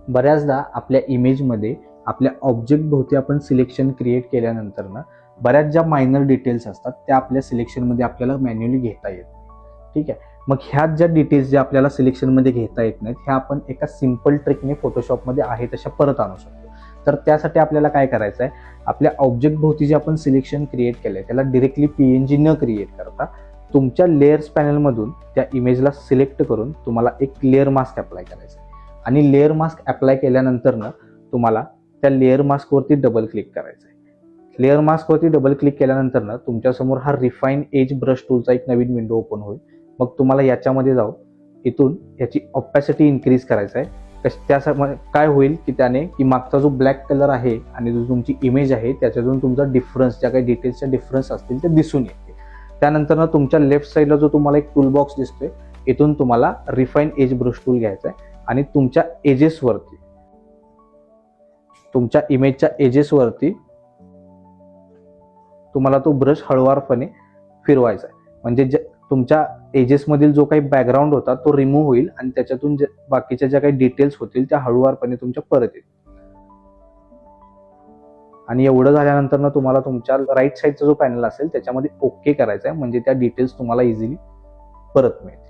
बऱ्याचदा आपल्या इमेजमध्ये आपल्या ऑब्जेक्ट भोवती आपण सिलेक्शन क्रिएट केल्यानंतर ना बऱ्याच ज्या मायनर डिटेल्स असतात त्या आपल्या सिलेक्शनमध्ये आपल्याला मॅन्युअली घेता येत नाही. ठीक आहे, मग ह्यात ज्या डिटेल्स ज्या आपल्याला सिलेक्शनमध्ये घेता येत नाहीत ह्या आपण एका सिम्पल ट्रिकने फोटोशॉपमध्ये आहे तशा परत आणू शकतो. तर त्यासाठी आपल्याला काय करायचं आहे, आपल्या ऑब्जेक्ट भोवती जे आपण सिलेक्शन क्रिएट केलंय त्याला डिरेक्टली PNG न क्रिएट करता तुमच्या लेयर्स पॅनलमधून त्या इमेजला सिलेक्ट करून तुम्हाला एक लेअर मास्क अप्लाय करायचा आहे. आणि लेअर मास्क अप्लाय केल्यानंतर ना तुम्हाला त्या लेअर मास्कवरती डबल क्लिक करायचं आहे. लेअर मास्कवरती डबल क्लिक केल्यानंतर ना तुमच्यासमोर हा रिफाईन एज ब्रश टूलचा एक नवीन विंडो ओपन होईल. मग तुम्हाला याच्यामध्ये जाऊन इथून याची ऑपॅसिटी इन्क्रीज करायचा आहे. त्यासाठी काय होईल की त्याने की मागचा जो ब्लॅक कलर आहे आणि जो तुमची इमेज आहे त्याच्यातून तुमचा डिफरन्स ज्या काही डिटेल्सच्या डिफरन्स असतील ते दिसून येते. त्यानंतर ना तुमच्या लेफ्ट साईडला जो तुम्हाला एक टूल बॉक्स दिसतोय इथून तुम्हाला रिफाईन एज ब्रश टूल घ्यायचा आहे आणि तुमच्या एजेसवरती तुमच्या इमेजच्या एजेसवरती तुम्हाला तो ब्रश हळुवारपणे फिरवायचा आहे. म्हणजे तुमच्या एजेसमधील जो काही बॅकग्राऊंड होता तो रिमूव्ह होईल आणि त्याच्यातून बाकीच्या ज्या काही डिटेल्स होतील त्या हळुवारपणे तुमच्या परत येतील. आणि एवढं झाल्यानंतर ना तुम्हाला तुमच्या राईट साईडचा जो पॅनल असेल त्याच्यामध्ये ओके करायचा आहे, म्हणजे त्या डिटेल्स तुम्हाला इझिली परत मिळतील.